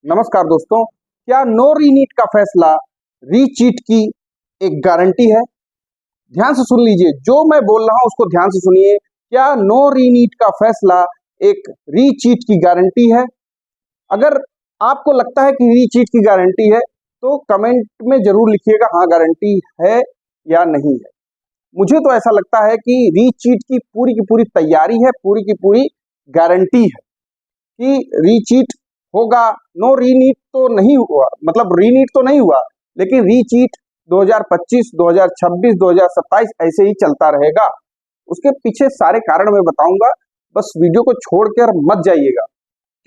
नमस्कार दोस्तों, क्या नो रीनीट का फैसला रीचीट की एक गारंटी है? ध्यान से सुन लीजिए, जो मैं बोल रहा हूं उसको ध्यान से सुनिए। क्या नो रीनीट का फैसला एक रीचीट की गारंटी है? अगर आपको लगता है कि रीचीट की गारंटी है तो कमेंट में जरूर लिखिएगा हाँ गारंटी है या नहीं है। मुझे तो ऐसा लगता है कि रीचीट की पूरी तैयारी है, पूरी की पूरी गारंटी है कि रीचीट होगा। नो रीनीट तो नहीं हुआ, मतलब रीनीट तो नहीं हुआ, लेकिन रीचीट 2025, 2026, 2027 ऐसे ही चलता रहेगा। उसके पीछे सारे कारण मैं बताऊंगा, बस वीडियो को छोड़कर मत जाइएगा,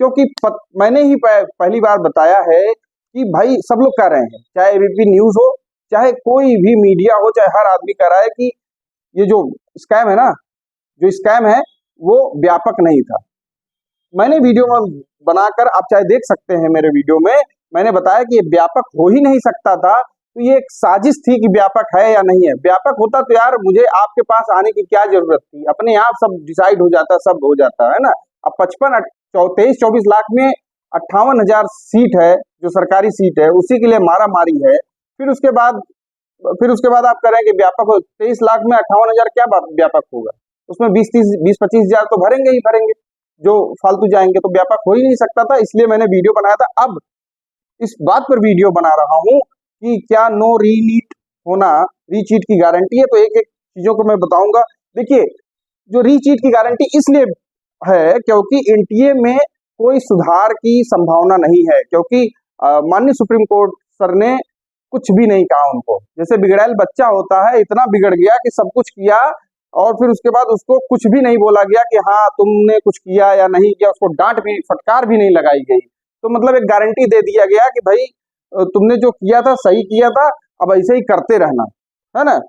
क्योंकि मैंने ही पहली बार बताया है कि भाई सब लोग कह रहे हैं, चाहे एबीपी न्यूज हो, चाहे कोई भी मीडिया हो, चाहे हर आदमी कह रहा है कि ये जो स्कैम है ना, जो स्कैम है वो व्यापक नहीं था। मैंने वीडियो में बनाकर, आप चाहे देख सकते हैं मेरे वीडियो में, मैंने बताया कि ये व्यापक हो ही नहीं सकता था। तो ये एक साजिश थी कि व्यापक है या नहीं है। व्यापक होता तो यार मुझे आपके पास आने की क्या जरूरत थी, अपने आप सब डिसाइड हो जाता, सब हो जाता है ना। अब 23-24 लाख में 58,000 सीट है, जो सरकारी सीट है, उसी के लिए मारा मारी है। फिर उसके बाद आप कह रहे हैं कि व्यापक हो। 23 लाख में 58,000 क्या व्यापक होगा? उसमें 20-25 हजार तो भरेंगे ही भरेंगे, जो फालतू जाएंगे, तो व्यापक हो ही नहीं सकता था। इसलिए मैंने वीडियो बनाया था। अब इस बात पर वीडियो बना रहा हूं कि क्या नो रीनीट होना रीचीट की गारंटी है। तो एक एक चीजों को मैं बताऊंगा। देखिए, जो रीचीट की गारंटी इसलिए है क्योंकि एनटीए में कोई सुधार की संभावना नहीं है, क्योंकि माननीय सुप्रीम कोर्ट सर ने कुछ भी नहीं कहा उनको। जैसे बिगड़ैल बच्चा होता है, इतना बिगड़ गया कि सब कुछ किया और फिर उसके बाद उसको कुछ भी नहीं बोला गया कि हाँ तुमने कुछ किया या नहीं किया, उसको डांट भी, फटकार भी नहीं लगाई गई। तो मतलब एक गारंटी दे दिया गया कि भाई तुमने जो किया था सही किया था, अब ऐसे ही करते रहना, है ना।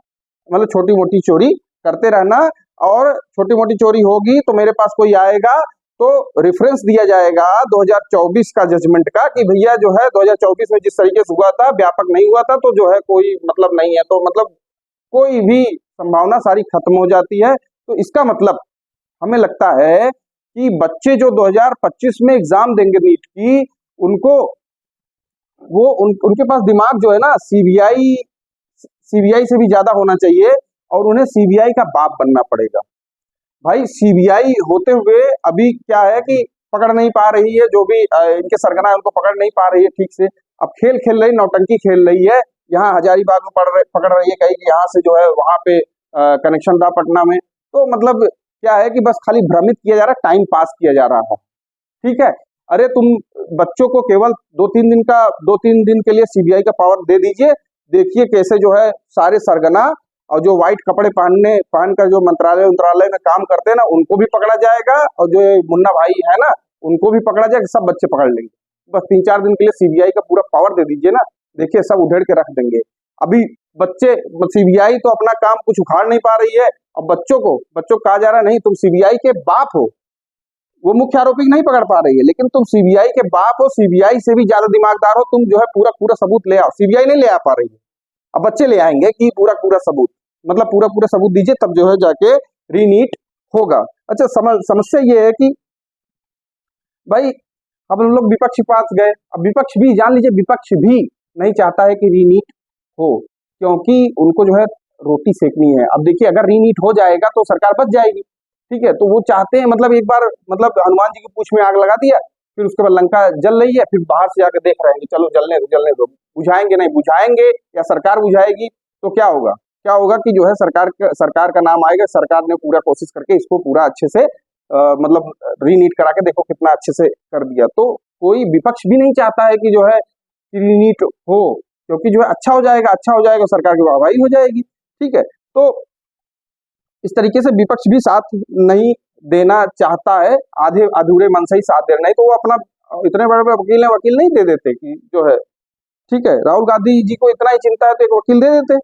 मतलब छोटी मोटी चोरी करते रहना, और छोटी मोटी चोरी होगी तो मेरे पास कोई आएगा तो रेफरेंस दिया जाएगा 2024 का जजमेंट का कि भैया जो है 2024 में जिस तरीके से हुआ था व्यापक नहीं हुआ था, तो जो है कोई मतलब नहीं है। तो मतलब कोई भी संभावना सारी खत्म हो जाती है। तो इसका मतलब हमें लगता है कि बच्चे जो 2025 में एग्जाम देंगे नीट की, उनको उनके पास दिमाग जो है ना, सीबीआई से भी ज्यादा होना चाहिए, और उन्हें सीबीआई का बाप बनना पड़ेगा। भाई सीबीआई होते हुए अभी क्या है कि पकड़ नहीं पा रही है, जो भी इनके सरगना है उनको पकड़ नहीं पा रही है ठीक से। अब खेल खेल रही, नौटंकी खेल रही है। यहाँ हजारीबाग में पकड़ रही है, कहीं यहाँ से जो है वहां पे कनेक्शन था पटना में। तो मतलब क्या है कि बस खाली भ्रमित किया जा रहा है, टाइम पास किया जा रहा है। ठीक है, अरे तुम बच्चों को केवल 2-3 दिन के लिए सीबीआई का पावर दे दीजिए। देखिए कैसे जो है सारे सरगना और जो व्हाइट कपड़े पहनकर जो मंत्रालय में काम करते हैं ना, उनको भी पकड़ा जाएगा, और जो मुन्ना भाई है ना, उनको भी पकड़ा जाएगा। सब बच्चे पकड़ लेंगे। बस 3-4 दिन के लिए सीबीआई का पूरा पावर दे दीजिए ना, देखिए सब उधेड़ के रख देंगे। अभी बच्चे, सीबीआई तो अपना काम कुछ उखाड़ नहीं पा रही है, और बच्चों को कहा जा रहा है नहीं तुम सीबीआई के बाप हो। वो मुख्य आरोपी नहीं पकड़ पा रही है, लेकिन तुम सीबीआई के बाप हो, सीबीआई से भी ज्यादा दिमागदार हो, तुम जो है पूरा पूरा सबूत ले आओ। सीबीआई नहीं ले आ पा रही है, अब बच्चे ले आएंगे कि पूरा पूरा सबूत, मतलब पूरा पूरा सबूत दीजिए, तब जो है जाके रीनीट होगा। अच्छा, समस्या ये है कि भाई अब हम लोग विपक्ष के पास गए। अब विपक्ष भी जान लीजिए, विपक्ष भी नहीं चाहता है कि रीनीट हो, क्योंकि उनको जो है रोटी सेकनी है। अब देखिए, अगर रीनीट हो जाएगा तो सरकार बच जाएगी। ठीक है, तो वो चाहते हैं, मतलब एक बार मतलब हनुमान जी की पूंछ में आग लगा दिया, फिर उसके बाद लंका जल रही है, फिर बाहर से जाकर देख रहे हैं कि चलो जलने दो, बुझाएंगे नहीं, बुझाएंगे या सरकार बुझाएगी तो क्या होगा? क्या होगा कि जो है सरकार का नाम आएगा। सरकार ने पूरा कोशिश करके इसको पूरा अच्छे से मतलब रीनीट करा के देखो कितना अच्छे से कर दिया। तो कोई विपक्ष भी नहीं चाहता है कि जो है रीनीट हो, क्योंकि जो है अच्छा हो जाएगा, सरकार की वाहवाही हो जाएगी। ठीक है, तो इस तरीके से विपक्ष भी साथ नहीं देना चाहता है, आधे अधूरे मन से ही साथ दे रहे, नहीं तो वो अपना इतने बड़े बड़े वकील नहीं दे देते कि जो है। ठीक है, राहुल गांधी जी को इतना ही चिंता है तो एक वकील दे देते।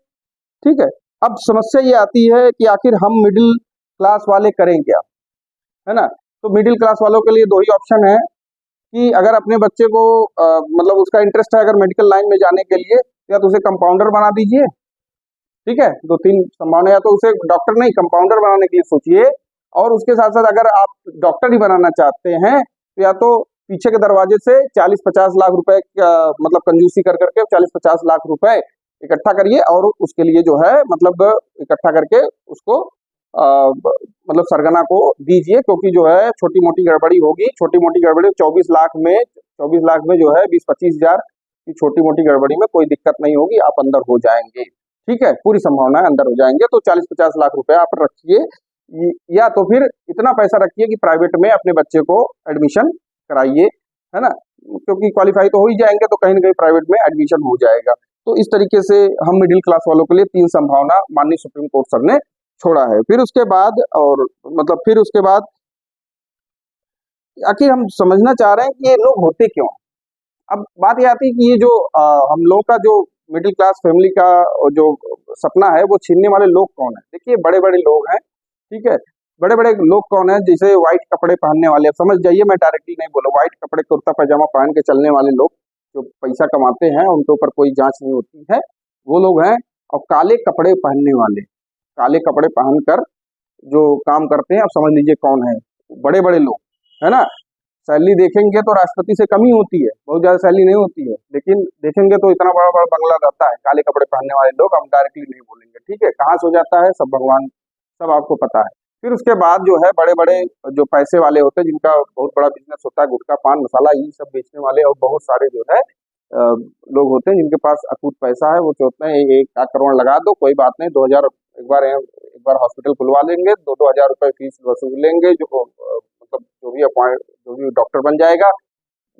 ठीक है, अब समस्या ये आती है कि आखिर हम मिडिल क्लास वाले करें क्या, है ना। तो मिडिल क्लास वालों के लिए दो ही ऑप्शन है कि अगर अपने बच्चे को मतलब उसका इंटरेस्ट है अगर मेडिकल लाइन में जाने के लिए, या तो उसे कंपाउंडर बना दीजिए। ठीक है, 2-3 संभावना, या तो उसे डॉक्टर नहीं कंपाउंडर बनाने के लिए सोचिए, और उसके साथ साथ अगर आप डॉक्टर ही बनाना चाहते हैं तो या तो पीछे के दरवाजे से 40-50 लाख रुपए मतलब कंजूसी कर करके 40-50 लाख रुपए इकट्ठा करिए और उसके लिए जो है मतलब इकट्ठा करके उसको मतलब सरगना को दीजिए, क्योंकि जो है छोटी मोटी गड़बड़ी होगी, छोटी मोटी गड़बड़ी 24 लाख में जो है 20-25 हजार की छोटी मोटी गड़बड़ी में कोई दिक्कत नहीं होगी, आप अंदर हो जाएंगे। ठीक है, पूरी संभावना है अंदर हो जाएंगे। तो 40-50 लाख रुपए आप रखिए, या तो फिर इतना पैसा रखिए कि प्राइवेट में अपने बच्चे को एडमिशन कराइए, है ना, क्योंकि क्वालिफाई तो हो ही जाएंगे तो कहीं ना कहीं प्राइवेट में एडमिशन हो जाएगा। तो इस तरीके से हम मिडिल क्लास वालों के लिए 3 संभावना माननीय सुप्रीम कोर्ट सर ने छोड़ा है। फिर उसके बाद आखिर हम समझना चाह रहे हैं कि ये लोग होते क्यों। अब बात ये आती है कि ये जो हम लोग का जो मिडिल क्लास फैमिली का जो सपना है वो छीनने वाले लोग कौन है। देखिए बड़े बड़े लोग हैं, ठीक है, बड़े बड़े लोग कौन है, जैसे व्हाइट कपड़े पहनने वाले, अब समझ जाइए मैं डायरेक्टली नहीं बोला, व्हाइट कपड़े कुर्ता पैजामा पहन के चलने वाले लोग जो पैसा कमाते हैं, उनके ऊपर कोई जांच नहीं होती है, वो लोग हैं। और काले कपड़े पहनने वाले, काले कपड़े पहनकर जो काम करते हैं, अब समझ लीजिए कौन है, बड़े बड़े लोग, है ना। सैलरी देखेंगे तो राष्ट्रपति से कम ही होती है, बहुत ज्यादा सैलरी नहीं होती है, लेकिन देखेंगे तो इतना बड़ा बड़ा बंगला रहता है। काले कपड़े पहनने वाले लोग, हम डायरेक्टली नहीं बोलेंगे, ठीक है, कहाँ से हो जाता है सब भगवान, सब आपको पता है। फिर उसके बाद जो है बड़े बड़े जो पैसे वाले होते हैं, जिनका बहुत बड़ा बिजनेस होता है, गुटखा पान मसाला ये सब बेचने वाले, और बहुत सारे जो है लोग होते हैं जिनके पास अकूत पैसा है, वो सोचते हैं 1 करोड़ लगा दो, कोई बात नहीं, 2000 एक बार हॉस्पिटल खुलवा लेंगे, 2-2 हजार रुपए फीस वसूल लेंगे, जो मतलब जो भी डॉक्टर बन जाएगा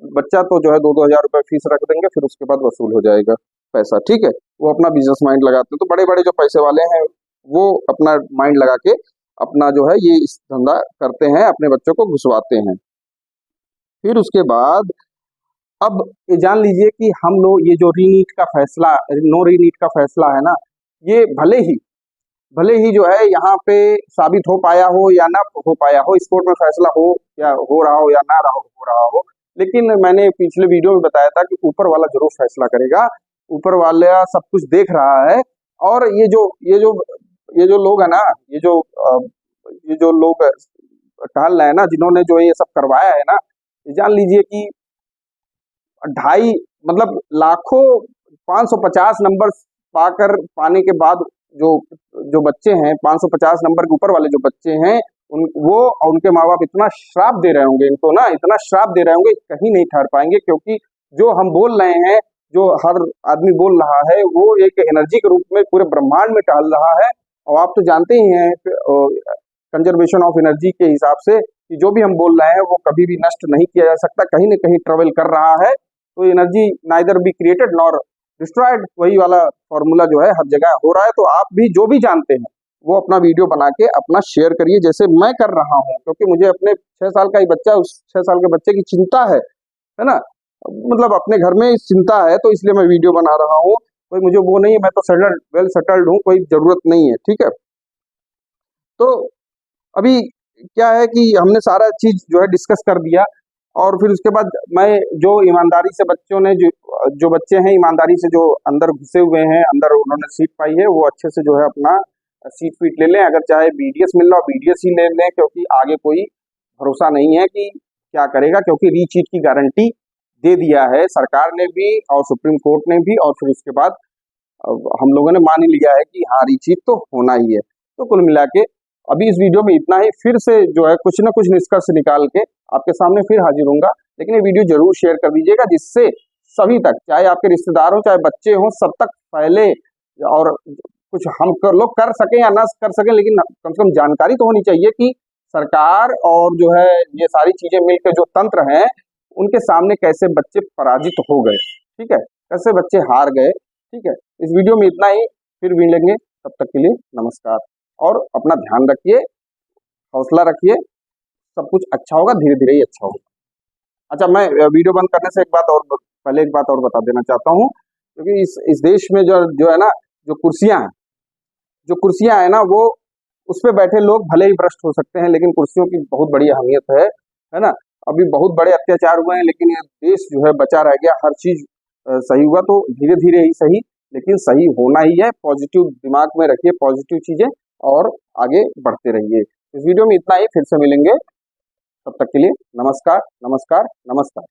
बच्चा, तो जो है 2-2 हजार रुपए फीस रख देंगे, फिर उसके बाद वसूल हो जाएगा पैसा, ठीक है। वो अपना बिजनेस माइंड लगाते हैं। तो बड़े बड़े जो पैसे वाले हैं वो अपना माइंड लगा के अपना जो है ये इस धंधा करते हैं, अपने बच्चों को घुसवाते हैं। फिर उसके बाद अब ये जान लीजिए कि हम लोग ये जो रीनीट का फैसला, नो रीनीट का फैसला है ना, ये भले ही जो है यहाँ पे साबित हो पाया हो या ना हो पाया हो, इस कोर्ट में फैसला हो या हो रहा हो या ना हो रहा हो, लेकिन मैंने पिछले वीडियो में बताया था कि ऊपर वाला जरूर फैसला करेगा, ऊपर वाला सब कुछ देख रहा है। और ये जो लोग है ना, ये जो लोग टहल रहे हैं ना, जिन्होंने जो ये सब करवाया है ना, ये जान लीजिए कि 2.5 मतलब लाखों 550 नंबर पाने के बाद जो जो बच्चे हैं, 550 नंबर के ऊपर वाले जो बच्चे हैं, वो और उनके माँ बाप इतना श्राप दे रहे होंगे इनको ना, इतना श्राप दे रहे होंगे, कहीं नहीं ठहर पाएंगे। क्योंकि जो हम बोल रहे हैं, जो हर आदमी बोल रहा है, वो एक एनर्जी के रूप में पूरे ब्रह्मांड में टहल रहा है। और आप तो जानते ही हैं कंजर्वेशन ऑफ एनर्जी के हिसाब से कि जो भी हम बोल रहे हैं वो कभी भी नष्ट नहीं किया जा सकता, कहीं ना कहीं ट्रेवल कर रहा है। तो energy neither be created nor destroyed, वही वाला फॉर्मूला जो है हर जगह हो रहा है। तो आप भी जो भी जानते हैं वो अपना वीडियो बना के अपना शेयर करिए, जैसे मैं कर रहा हूँ, क्योंकि मुझे अपने 6 साल का ही बच्चा, उस 6 साल के बच्चे की चिंता है ना, मतलब अपने घर में चिंता है, तो इसलिए मैं वीडियो बना रहा हूँ। कोई मुझे वो नहीं है, मैं तो वेल सेटल्ड हूँ, कोई जरूरत नहीं है, ठीक है। तो अभी क्या है कि हमने सारा चीज जो है डिस्कस कर दिया, और फिर उसके बाद मैं जो ईमानदारी से बच्चों ने जो बच्चे हैं ईमानदारी से जो अंदर घुसे हुए हैं, अंदर उन्होंने सीट पाई है, वो अच्छे से जो है अपना सीट फीट ले लें। अगर चाहे बीडीएस मिल रहा हो बीडीएस ही ले लें, क्योंकि आगे कोई भरोसा नहीं है कि क्या करेगा, क्योंकि रीचीट की गारंटी दे दिया है सरकार ने भी और सुप्रीम कोर्ट ने भी, और फिर उसके बाद हम लोगों ने मान ही लिया है कि हाँ रीचीट तो होना ही है। तो कुल मिला के अभी इस वीडियो में इतना ही। फिर से जो है कुछ ना कुछ निष्कर्ष निकाल के आपके सामने फिर हाजिर होऊंगा, लेकिन ये वीडियो जरूर शेयर कर दीजिएगा, जिससे सभी तक, चाहे आपके रिश्तेदार हो चाहे बच्चे हो, सब तक फैले, और कुछ हम लोग कर सकें या ना कर सकें, लेकिन कम से कम जानकारी तो होनी चाहिए कि सरकार और जो है ये सारी चीजें मिलकर जो तंत्र हैं, उनके सामने कैसे बच्चे पराजित हो गए, ठीक है, कैसे बच्चे हार गए, ठीक है। इस वीडियो में इतना ही, फिर मिलेंगे, तब तक के लिए नमस्कार। और अपना ध्यान रखिए, हौसला रखिए, सब कुछ अच्छा होगा, धीरे धीरे ही अच्छा होगा। अच्छा, मैं वीडियो बंद करने से पहले एक बात और बता देना चाहता हूँ, क्योंकि इस देश में जो है ना, जो कुर्सियां हैं ना, वो उस पर बैठे लोग भले ही भ्रष्ट हो सकते हैं, लेकिन कुर्सियों की बहुत बड़ी अहमियत है ना। अभी बहुत बड़े अत्याचार हुए हैं, लेकिन ये देश जो है बचा रह गया, हर चीज सही हुआ, तो धीरे धीरे ही सही, लेकिन सही होना ही है। पॉजिटिव दिमाग में रखिए, पॉजिटिव चीजें, और आगे बढ़ते रहिए। इस वीडियो में इतना ही, फिर से मिलेंगे। तब तक के लिए नमस्कार, नमस्कार, नमस्कार।